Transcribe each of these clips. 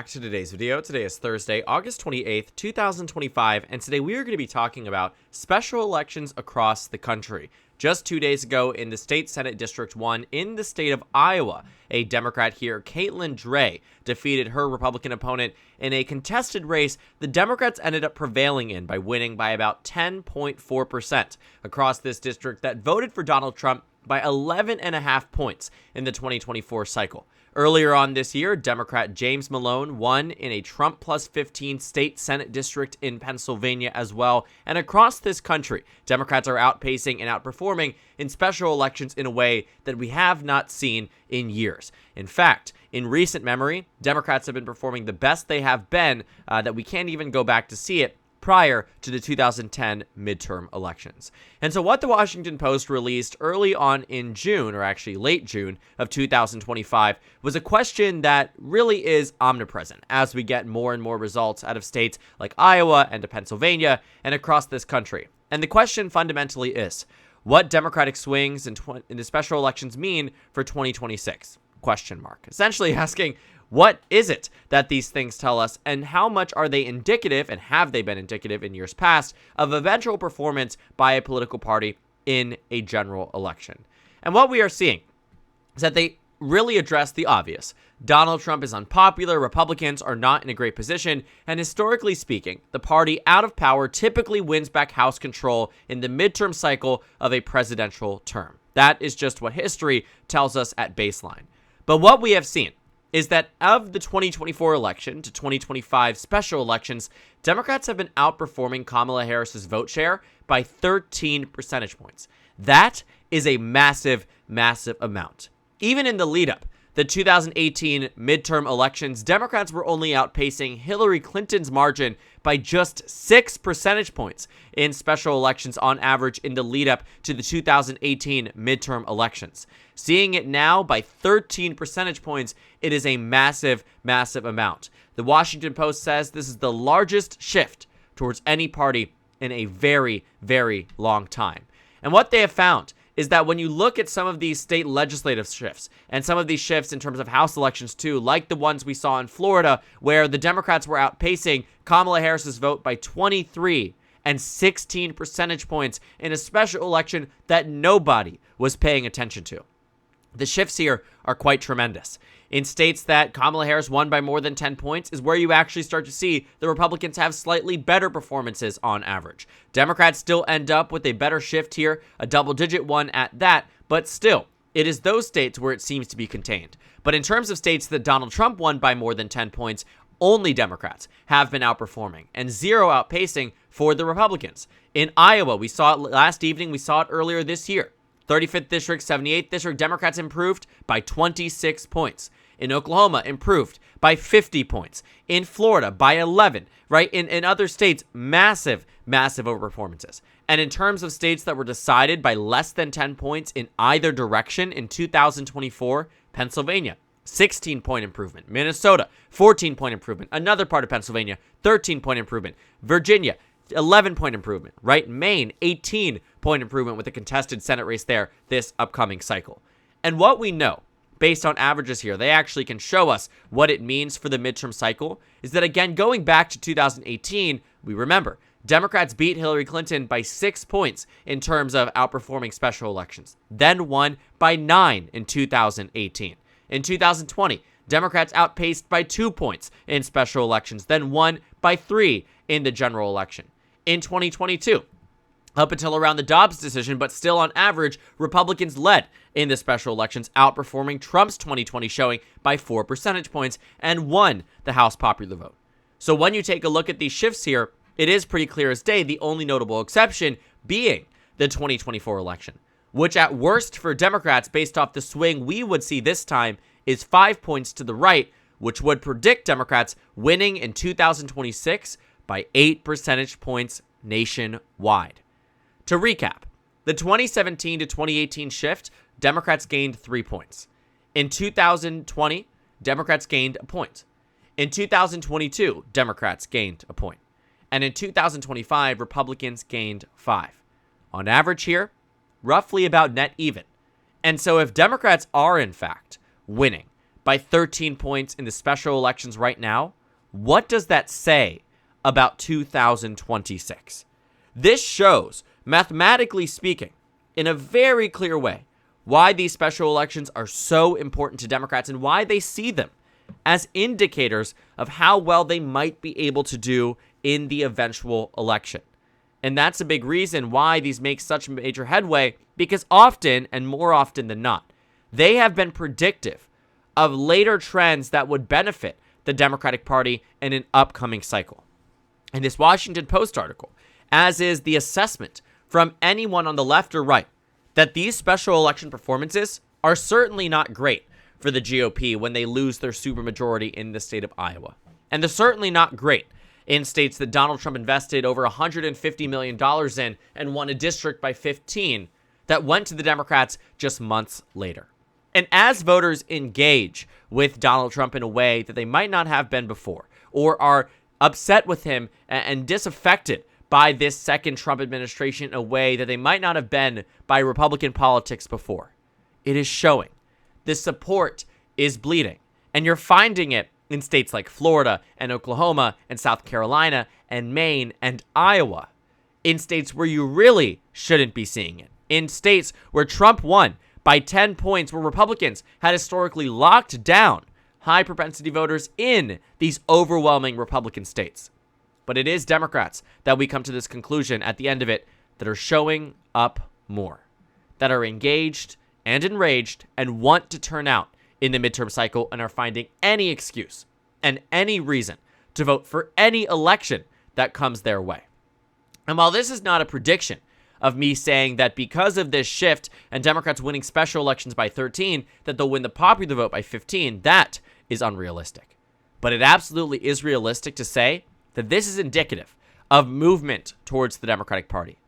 Back to today's video. Today is Thursday, August 28th, 2025, and today we are going to be talking about special elections across the country. Just 2 days ago in the State Senate District 1 in the state of Iowa, a Democrat here, Caitlin Dray, defeated her Republican opponent in a contested race the Democrats ended up prevailing in by winning by about 10.4% across this district that voted for Donald Trump by 11.5 points in the 2024 cycle. Earlier on this year, Democrat James Malone won in a Trump plus 15 state Senate district in Pennsylvania as well. And across this country, Democrats are outpacing and outperforming in special elections in a way that we have not seen in years. In fact, in recent memory, Democrats have been performing the best they have been that we can't even go back to see it prior to the 2010 midterm elections. And so what the Washington Post released early on in June, or actually late June of 2025, was a question that really is omnipresent as we get more and more results out of states like Iowa and to Pennsylvania and across this country. And the question fundamentally is, what Democratic swings in the special elections mean for 2026? Question mark. Essentially asking, what is it that these things tell us, and how much are they indicative, and have they been indicative in years past, of eventual performance by a political party in a general election? And what we are seeing is that they really address the obvious. Donald Trump is unpopular, Republicans are not in a great position, and historically speaking, the party out of power typically wins back House control in the midterm cycle of a presidential term. That is just what history tells us at baseline. But what we have seen is that of the 2024 election to 2025 special elections, Democrats have been outperforming Kamala Harris's vote share by 13 percentage points. That is a massive, massive amount. Even in the lead-up, the 2018 midterm elections, Democrats were only outpacing Hillary Clinton's margin by just 6 percentage points in special elections on average in the lead-up to the 2018 midterm elections. Seeing it now by 13 percentage points, it is a massive, massive amount. The Washington Post says this is the largest shift towards any party in a very, very long time. And what they have found is that when you look at some of these state legislative shifts and some of these shifts in terms of House elections too, like the ones we saw in Florida, where the Democrats were outpacing Kamala Harris's vote by 23 and 16 percentage points in a special election that nobody was paying attention to. The shifts here are quite tremendous. In states that Kamala Harris won by more than 10 points is where you actually start to see the Republicans have slightly better performances on average. Democrats still end up with a better shift here, a double-digit one at that, but still, it is those states where it seems to be contained. But in terms of states that Donald Trump won by more than 10 points, only Democrats have been outperforming, and zero outpacing for the Republicans. In Iowa, we saw it last evening, we saw it earlier this year. 35th District, 78th District, Democrats improved by 26 points. In Oklahoma, improved by 50 points. In Florida, by 11, right? In other states, massive, massive overperformances. And in terms of states that were decided by less than 10 points in either direction in 2024, Pennsylvania, 16-point improvement. Minnesota, 14-point improvement. Another part of Pennsylvania, 13-point improvement. Virginia, 11-point improvement, right? Maine, 18-point improvement with a contested Senate race there this upcoming cycle. And what we know, based on averages here, they actually can show us what it means for the midterm cycle, is that, again, going back to 2018, we remember, Democrats beat Hillary Clinton by 6 points in terms of outperforming special elections, then won by 9 in 2018. In 2020, Democrats outpaced by 2 points in special elections, then won by 3 in the general election. In 2022, up until around the Dobbs decision, but still on average, Republicans led in the special elections, outperforming Trump's 2020 showing by 4 percentage points and won the House popular vote. So when you take a look at these shifts here, it is pretty clear as day, the only notable exception being the 2024 election, which at worst for Democrats, based off the swing we would see this time, is 5 points to the right, which would predict Democrats winning in 2026 by 8 percentage points nationwide. To recap, the 2017 to 2018 shift, Democrats gained 3 points. In 2020, Democrats gained a point. In 2022, Democrats gained a point. And in 2025, Republicans gained 5. On average here, roughly about net even. And so if Democrats are, in fact, winning by 13 points in the special elections right now, what does that say about 2026? This shows, mathematically speaking, in a very clear way, why these special elections are so important to Democrats and why they see them as indicators of how well they might be able to do in the eventual election. And that's a big reason why these make such major headway, because often, and more often than not, they have been predictive of later trends that would benefit the Democratic Party in an upcoming cycle. In this Washington Post article, as is the assessment from anyone on the left or right, that these special election performances are certainly not great for the GOP when they lose their supermajority in the state of Iowa. And they're certainly not great in states that Donald Trump invested over $150 million in and won a district by 15 that went to the Democrats just months later. And as voters engage with Donald Trump in a way that they might not have been before, or are upset with him and disaffected by this second Trump administration in a way that they might not have been by Republican politics before, it is showing. The support is bleeding. And you're finding it in states like Florida and Oklahoma and South Carolina and Maine and Iowa. In states where you really shouldn't be seeing it. In states where Trump won by 10 points, where Republicans had historically locked down high propensity voters in these overwhelming Republican states. But it is Democrats that we come to this conclusion at the end of it that are showing up more, that are engaged and enraged and want to turn out in the midterm cycle and are finding any excuse and any reason to vote for any election that comes their way. And while this is not a prediction of me saying that because of this shift and Democrats winning special elections by 13, that they'll win the popular vote by 15, that is unrealistic. But it absolutely is realistic to say that this is indicative of movement towards the Democratic Party,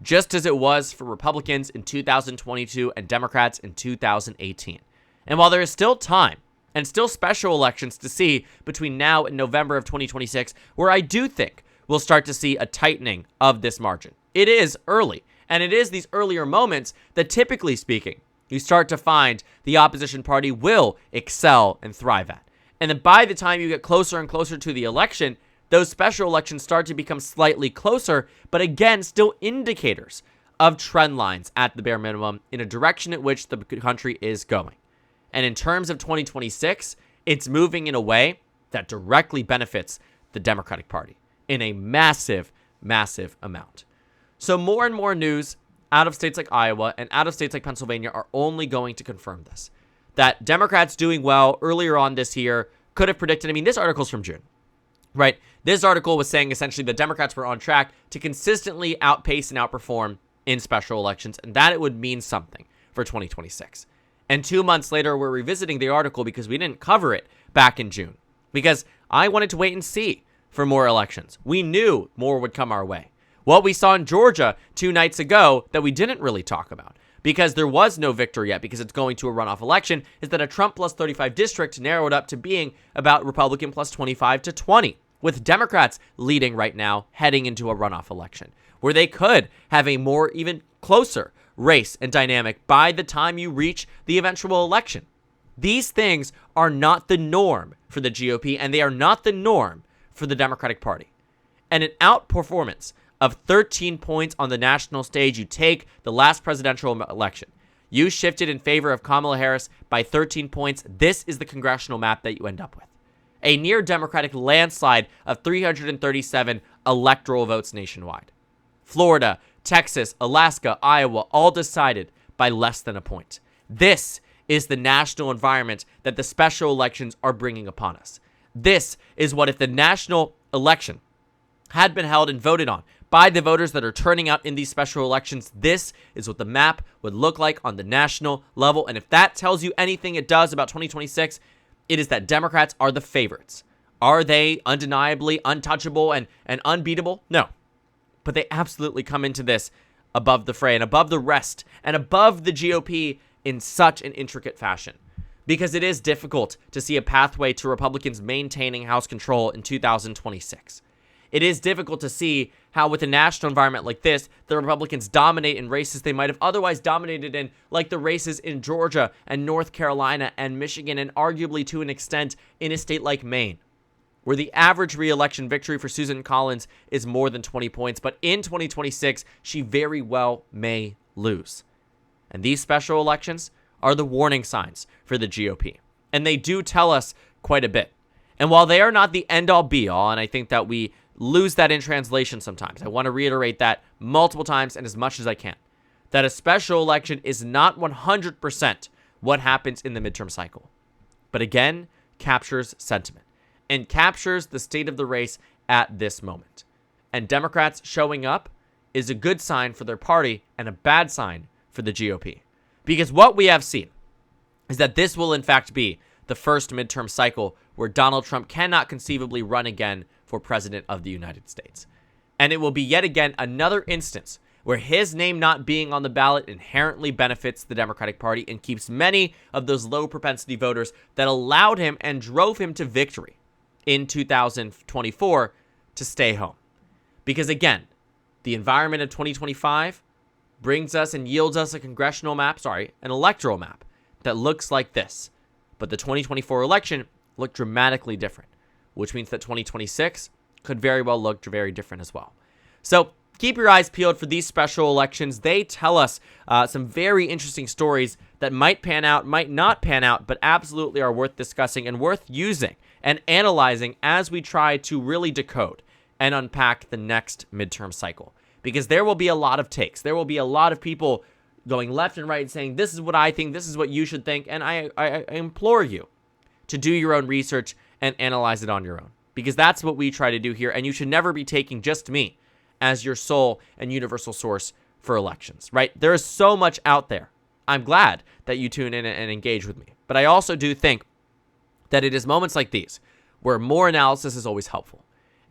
just as it was for Republicans in 2022 and Democrats in 2018. And while there is still time and still special elections to see between now and November of 2026, where I do think we'll start to see a tightening of this margin. It is early, and it is these earlier moments that, typically speaking, you start to find the opposition party will excel and thrive at. And then by the time you get closer and closer to the election, those special elections start to become slightly closer, but again, still indicators of trend lines at the bare minimum in a direction at which the country is going. And in terms of 2026, it's moving in a way that directly benefits the Democratic Party in a massive, massive amount. So more and more news out of states like Iowa and out of states like Pennsylvania are only going to confirm this. That Democrats doing well earlier on this year could have predicted. I mean, this article's from June, right? This article was saying essentially that Democrats were on track to consistently outpace and outperform in special elections, and that it would mean something for 2026. And 2 months later, we're revisiting the article because we didn't cover it back in June, because I wanted to wait and see for more elections. We knew more would come our way. What we saw in Georgia 2 nights ago that we didn't really talk about, because there was no victor yet, because it's going to a runoff election, is that a Trump plus 35 district narrowed up to being about Republican plus 25 to 20, with Democrats leading right now heading into a runoff election, where they could have a more even closer race and dynamic by the time you reach the eventual election. These things are not the norm for the GOP, and they are not the norm for the Democratic Party. And an outperformance of 13 points on the national stage, you take the last presidential election. You shifted in favor of Kamala Harris by 13 points. This is the congressional map that you end up with. A near Democratic landslide of 337 electoral votes nationwide. Florida, Texas, Alaska, Iowa, all decided by less than a point. This is the national environment that the special elections are bringing upon us. This is what, if the national election had been held and voted on by the voters that are turning out in these special elections, this is what the map would look like on the national level. And if that tells you anything it does about 2026, it is that Democrats are the favorites. Are they undeniably untouchable and unbeatable? No. But they absolutely come into this above the fray and above the rest and above the GOP in such an intricate fashion. Because it is difficult to see a pathway to Republicans maintaining House control in 2026. It is difficult to see how with a national environment like this, the Republicans dominate in races they might have otherwise dominated in, like the races in Georgia and North Carolina and Michigan, and arguably to an extent in a state like Maine, where the average re-election victory for Susan Collins is more than 20 points. But in 2026, she very well may lose. And these special elections are the warning signs for the GOP. And they do tell us quite a bit. And while they are not the end-all be-all, and I think that we lose that in translation sometimes, I want to reiterate that multiple times and as much as I can, that a special election is not 100% what happens in the midterm cycle, but again, captures sentiment and captures the state of the race at this moment. And Democrats showing up is a good sign for their party and a bad sign for the GOP. Because what we have seen is that this will in fact be the first midterm cycle where Donald Trump cannot conceivably run again for president of the United States. And it will be yet again another instance where his name not being on the ballot inherently benefits the Democratic Party and keeps many of those low propensity voters that allowed him and drove him to victory in 2024 to stay home. Because again, the environment of 2025 brings us and yields us a an electoral map that looks like this. But the 2024 election looked dramatically different, which means that 2026 could very well look very different as well. So keep your eyes peeled for these special elections. They tell us some very interesting stories that might pan out, might not pan out, but absolutely are worth discussing and worth using and analyzing as we try to really decode and unpack the next midterm cycle. Because there will be a lot of takes. There will be a lot of people going left and right saying, this is what I think, this is what you should think, and I implore you to do your own research and analyze it on your own. Because that's what we try to do here, and you should never be taking just me as your sole and universal source for elections, right? There is so much out there. I'm glad that you tune in and engage with me. But I also do think that it is moments like these where more analysis is always helpful,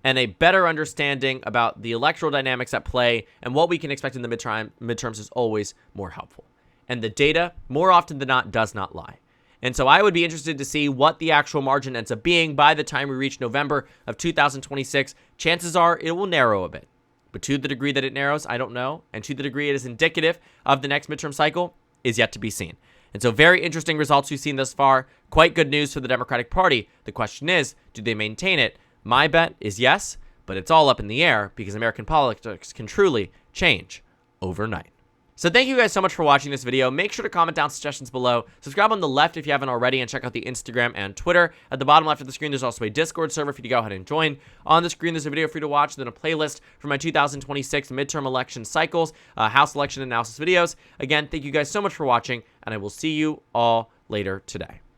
and a better understanding about the electoral dynamics at play and what we can expect in the midterms is always more helpful. And the data, more often than not, does not lie. And so I would be interested to see what the actual margin ends up being by the time we reach November of 2026. Chances are it will narrow a bit. But to the degree that it narrows, I don't know. And to the degree it is indicative of the next midterm cycle is yet to be seen. And so very interesting results we've seen thus far. Quite good news for the Democratic Party. The question is, do they maintain it? My bet is yes, but it's all up in the air because American politics can truly change overnight. So thank you guys so much for watching this video. Make sure to comment down suggestions below. Subscribe on the left if you haven't already, and check out the Instagram and Twitter. At the bottom left of the screen, there's also a Discord server for you to go ahead and join. On the screen, there's a video for you to watch, then a playlist for my 2026 midterm election cycles, House election analysis videos. Again, thank you guys so much for watching, and I will see you all later today.